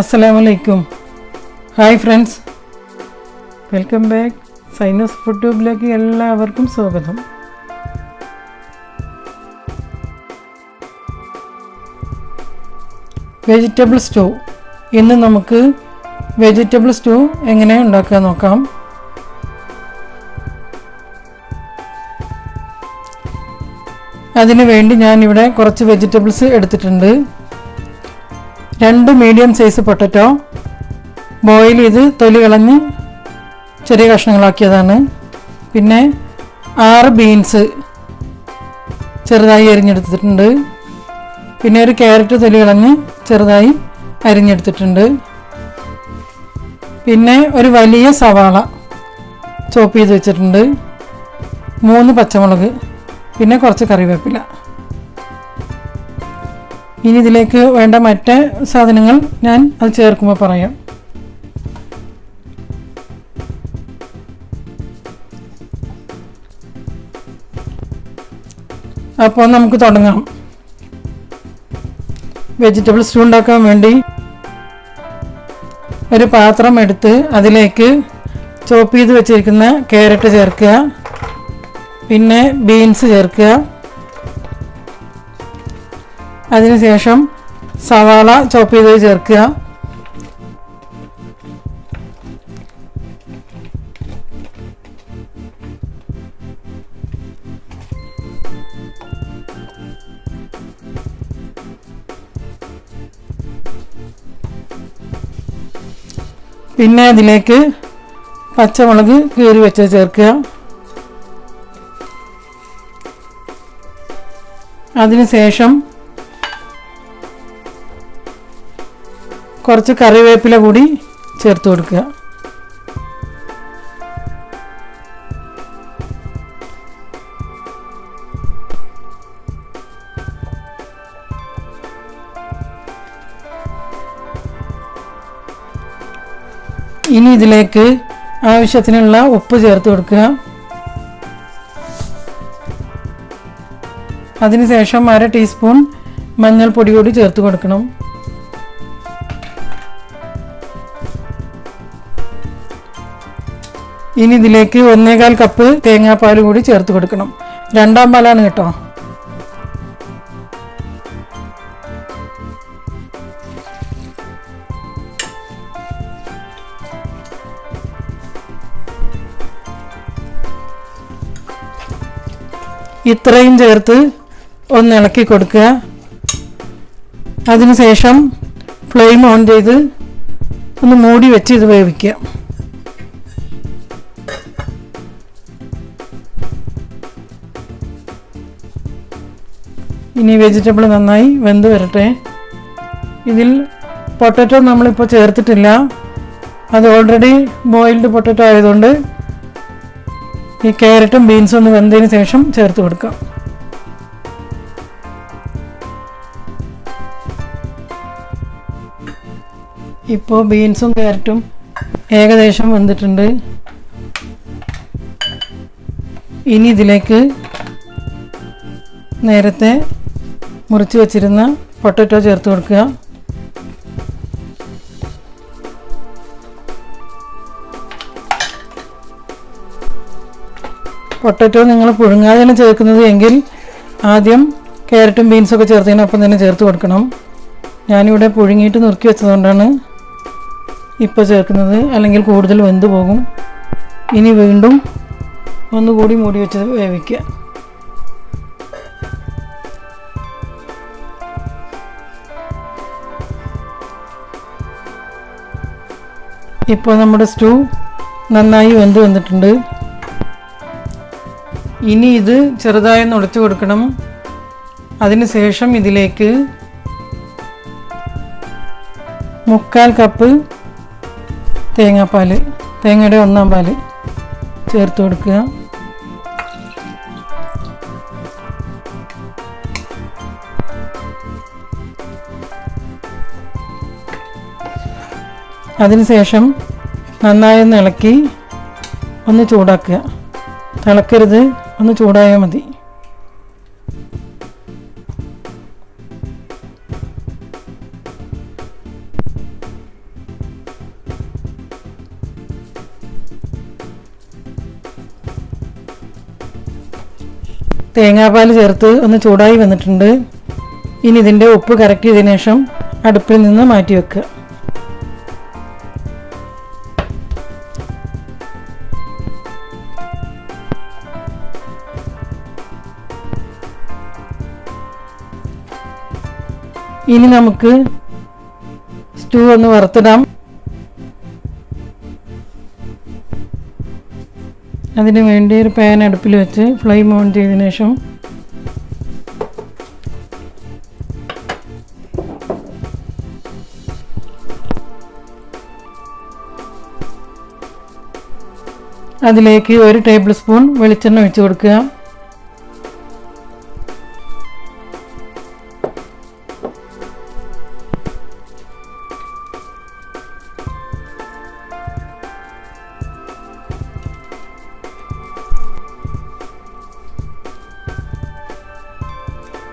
Assalamualaikum. Hi friends. Welcome back. Zainusfoodtube ലേക്ക് എല്ലാവർക്കും സ്വാഗതം. Vegetable stew. ഇന്ന് നമുക്ക് വെജിറ്റബിൾ സ്റ്റൂ എങ്ങനെ ഉണ്ടാക്കാൻ നോക്കാം. അതിനു വേണ്ടി ഞാൻ ഇവിടെ കുറച്ച് വെജിറ്റബിൾസ് എടുത്തിട്ടുണ്ട്. 2 മീഡിയം സൈസ് പൊട്ടറ്റോ ബോയിൽ ചെയ്ത് തൊലി കളഞ്ഞ് ചെറിയ കഷ്ണങ്ങളാക്കിയതാണ്. പിന്നെ 6 ബീൻസ് ചെറുതായി അരിഞ്ഞെടുത്തിട്ടുണ്ട്. പിന്നെ ഒരു ക്യാരറ്റ് തൊലി കളഞ്ഞ് ചെറുതായി അരിഞ്ഞെടുത്തിട്ടുണ്ട്. പിന്നെ ഒരു വലിയ സവാള ചോപ്പ് ചെയ്ത് വെച്ചിട്ടുണ്ട്. 3 പച്ചമുളക്, പിന്നെ കുറച്ച് കറിവേപ്പില. ഇനി ഇതിലേക്ക് വേണ്ട മറ്റ് സാധനങ്ങൾ ഞാൻ അത് ചേർക്കുമ്പോൾ പറയാം. അപ്പോൾ നമുക്ക് തുടങ്ങാം. വെജിറ്റബിൾ സ്റ്റൂ ഉണ്ടാക്കാൻ വേണ്ടി ഒരു പാത്രം എടുത്ത് അതിലേക്ക് ചോപ്പ് ചെയ്ത് വെച്ചിരിക്കുന്ന ക്യാരറ്റ് ചേർക്കുക. പിന്നെ ബീൻസ് ചേർക്കുക. അതിനുശേഷം സവാള ചോപ്പ് ചെയ്ത് ചേർക്കുക. പിന്നെ അതിലേക്ക് പച്ചമുളക് കീറി വെച്ച് ചേർക്കുക. അതിനുശേഷം കുറച്ച് കറിവേപ്പില കൂടി ചേർത്ത് കൊടുക്കുക. ഇനി ഇതിലേക്ക് ആവശ്യത്തിനുള്ള ഉപ്പ് ചേർത്ത് കൊടുക്കുക. അതിനുശേഷം 1/2 ടീസ്പൂൺ മഞ്ഞൾപ്പൊടി കൂടി ചേർത്ത് കൊടുക്കണം. ഇനി ഇതിലേക്ക് 1.25 കപ്പ് തേങ്ങാപ്പാൽ കൂടി ചേർത്ത് കൊടുക്കണം. 2ാം പാലാണ് കേട്ടോ. ഇത്രയും ചേർത്ത് ഒന്ന് ഇളക്കി കൊടുക്കുക. അതിനുശേഷം ഫ്ലെയിം ഓൺ ചെയ്ത് ഒന്ന് മൂടി വെച്ച് ഇത് വേവിക്കുക. ഇനി വെജിറ്റബിൾ നന്നായി വെന്ത് വരട്ടെ. ഇതിൽ പൊട്ടറ്റോ നമ്മളിപ്പോൾ ചേർത്തിട്ടില്ല. അത് ഓൾറെഡി ബോയിൽഡ് പൊട്ടറ്റോ ആയതുകൊണ്ട് ഈ ക്യാരറ്റും ബീൻസും ഒന്ന് വെന്തതിന് ശേഷം ചേർത്ത് കൊടുക്കാം. ഇപ്പോൾ ബീൻസും ക്യാരറ്റും ഏകദേശം വെന്തിട്ടുണ്ട്. ഇനി ഇതിലേക്ക് നേരത്തെ മുറിച്ച് വച്ചിരുന്ന പൊട്ടറ്റോ ചേർത്ത് കൊടുക്കുക. പൊട്ടറ്റോ നിങ്ങൾ പുഴുങ്ങാതെയാണ് ചേർക്കുന്നത് എങ്കിൽ ആദ്യം ക്യാരറ്റും ബീൻസൊക്കെ ചേർത്തതിനൊപ്പം തന്നെ ചേർത്ത് കൊടുക്കണം. ഞാനിവിടെ പുഴുങ്ങിയിട്ട് നുറുക്കി വെച്ചതുകൊണ്ടാണ് ഇപ്പോൾ ചേർക്കുന്നത്, അല്ലെങ്കിൽ കൂടുതൽ വെന്ത് പോകും. ഇനി വീണ്ടും ഒന്നുകൂടി മൂടി വെച്ച് വേവിക്കുക. ഇപ്പോൾ നമ്മുടെ സ്റ്റൂ നന്നായി വെന്ത് വന്നിട്ടുണ്ട്. ഇനി ഇത് ചെറുതായി ഉടച്ചു കൊടുക്കണം. അതിനുശേഷം ഇതിലേക്ക് 3/4 കപ്പ് തേങ്ങാപ്പാൽ, തേങ്ങയുടെ 1ാം പാൽ ചേർത്ത് കൊടുക്കുക. അതിനുശേഷം നന്നായി ഒന്ന് ഇളക്കി ഒന്ന് ചൂടാക്കുക. തിളക്കരുത്, ഒന്ന് ചൂടായാൽ മതി. തേങ്ങാപ്പാൽ ചേർത്ത് ഒന്ന് ചൂടായി വന്നിട്ടുണ്ട്. ഇനി ഇതിൻ്റെ ഉപ്പ് കറക്റ്റ് ചെയ്തതിനു ശേഷം അടുപ്പിൽ നിന്ന് മാറ്റി വെക്കുക. ഇനി നമുക്ക് സ്റ്റൂ ഒന്ന് വറുത്തിടാം. അതിന് വേണ്ടി ഒരു പാൻ അടുപ്പിൽ വെച്ച് ഫ്ലെയിം ഓൺ ചെയ്തതിനു ശേഷം അതിലേക്ക് 1 ടേബിൾ സ്പൂൺ വെളിച്ചെണ്ണ ഒഴിച്ച് കൊടുക്കുക.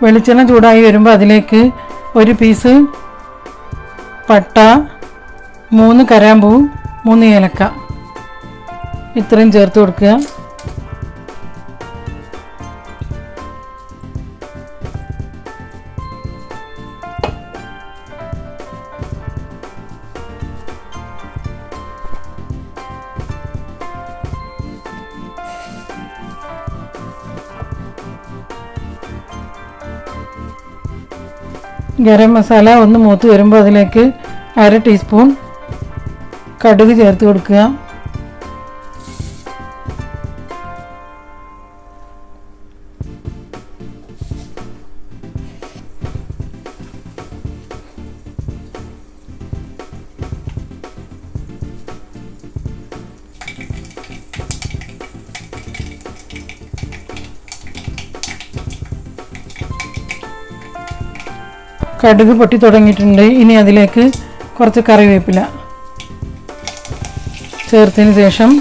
വെളിച്ചെണ്ണ ചൂടായി വരുമ്പോൾ അതിലേക്ക് 1 പീസ് പട്ട, 3 കരാമ്പൂ, 3 ഏലക്ക ഇത്രയും ചേർത്ത് കൊടുക്കുക. ഗരം മസാല ഒന്ന് മൂത്ത് വരുമ്പോൾ അതിലേക്ക് 1/2 ടീസ്പൂൺ കടുക് ചേർത്ത് കൊടുക്കുക. കടുക് പൊട്ടി തുടങ്ങിയിട്ടുണ്ട്. ഇനി അതിലേക്ക് കുറച്ച് കറിവേപ്പില ചേർത്തതിന് ശേഷം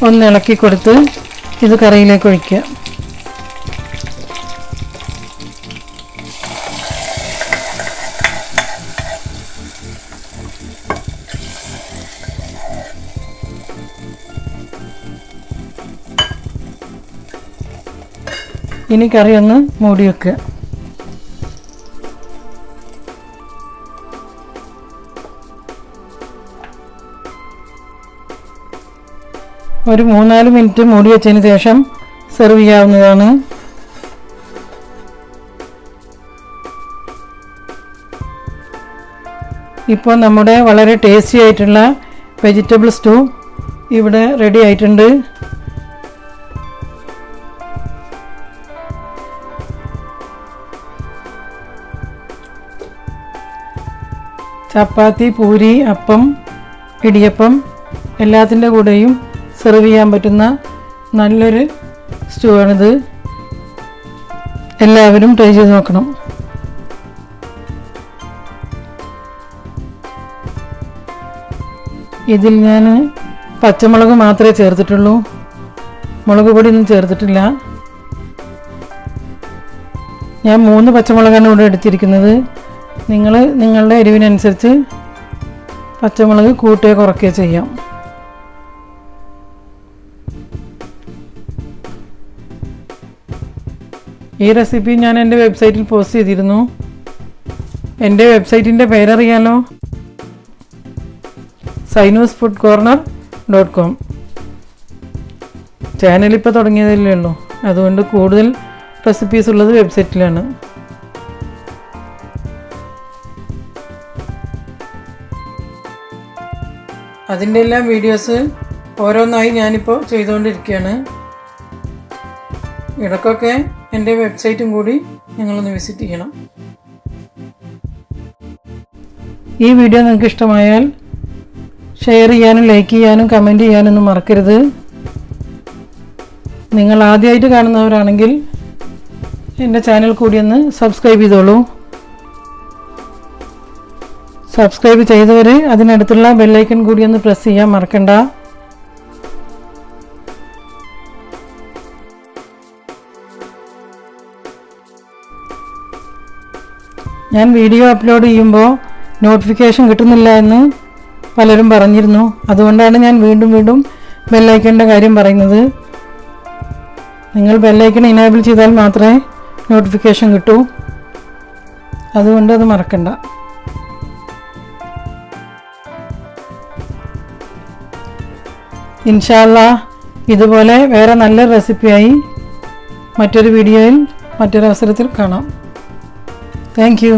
ഒന്ന് ഇളക്കി കൊടുത്ത് ഇത് കറിയിലേക്ക് ഒഴിക്കുക. ഇനി കറി ഒന്ന് മൂടി വെക്കുക. ഒരു 3-4 മിനിറ്റ് മൂടി വെച്ചതിന് ശേഷം സെർവ് ചെയ്യാവുന്നതാണ്. ഇപ്പോൾ നമ്മുടെ വളരെ ടേസ്റ്റി ആയിട്ടുള്ള വെജിറ്റബിൾ സ്റ്റൂ ഇവിടെ റെഡി ആയിട്ടുണ്ട്. ചപ്പാത്തി, പൂരി, അപ്പം, ഇടിയപ്പം എല്ലാത്തിൻ്റെ കൂടെയും സെർവ് ചെയ്യാൻ പറ്റുന്ന നല്ലൊരു സ്റ്റൂ ആണിത്. എല്ലാവരും ട്രൈ ചെയ്ത് നോക്കണം. ഇതിൽ ഞാൻ പച്ചമുളക് മാത്രമേ ചേർത്തിട്ടുള്ളൂ, മുളക് പൊടി ഒന്നും ചേർത്തിട്ടില്ല. ഞാൻ 3 പച്ചമുളകാണ് ഇവിടെ എടുത്തിരിക്കുന്നത്. നിങ്ങൾ നിങ്ങളുടെ എരിവിനനുസരിച്ച് പച്ചമുളക് കൂട്ടുകയോ കുറയ്ക്കുകയോ ചെയ്യാം. ഈ റെസിപ്പി ഞാൻ എൻ്റെ വെബ്സൈറ്റിൽ പോസ്റ്റ് ചെയ്തിരുന്നു. എൻ്റെ വെബ്സൈറ്റിൻ്റെ പേരറിയാലോ, zainusfoodcorner.com. ചാനൽ ഇപ്പോൾ തുടങ്ങിയതല്ലേ ഉള്ളൂ, അതുകൊണ്ട് കൂടുതൽ റെസിപ്പീസ് ഉള്ളത് വെബ്സൈറ്റിലാണ്. അതിൻ്റെ എല്ലാം വീഡിയോസ് ഓരോന്നായി ഞാനിപ്പോൾ ചെയ്തുകൊണ്ടിരിക്കുകയാണ്. ഇടയ്ക്കൊക്കെ എൻ്റെ വെബ്സൈറ്റും കൂടി നിങ്ങളൊന്ന് വിസിറ്റ് ചെയ്യണം. ഈ വീഡിയോ നിങ്ങൾക്ക് ഇഷ്ടമായാൽ ഷെയർ ചെയ്യാനും ലൈക്ക് ചെയ്യാനും കമൻറ്റ് ചെയ്യാനൊന്നും മറക്കരുത്. നിങ്ങൾ ആദ്യമായിട്ട് കാണുന്നവരാണെങ്കിൽ എൻ്റെ ചാനൽ കൂടി ഒന്ന് സബ്സ്ക്രൈബ് ചെയ്തോളൂ. സബ്സ്ക്രൈബ് ചെയ്തവർ അതിനടുത്തുള്ള ബെല്ലൈക്കൺ കൂടി ഒന്ന് പ്രസ് ചെയ്യാൻ മറക്കണ്ട. ഞാൻ വീഡിയോ അപ്ലോഡ് ചെയ്യുമ്പോൾ നോട്ടിഫിക്കേഷൻ കിട്ടുന്നില്ല എന്ന് പലരും പറഞ്ഞിരുന്നു. അതുകൊണ്ടാണ് ഞാൻ വീണ്ടും ബെല്ലൈക്കണിൻ്റെ കാര്യം പറയുന്നത്. നിങ്ങൾ ബെല്ലൈക്കൺ ഇനേബിൾ ചെയ്താൽ മാത്രമേ നോട്ടിഫിക്കേഷൻ കിട്ടൂ. അതുകൊണ്ട് അത് മറക്കണ്ട. ഇൻഷാ അല്ലാഹ് ഇതുപോലെ വേറെ നല്ല റെസിപ്പിയായി മറ്റൊരു വീഡിയോയിൽ മറ്റൊരു അവസരത്തിൽ കാണാം. Thank you.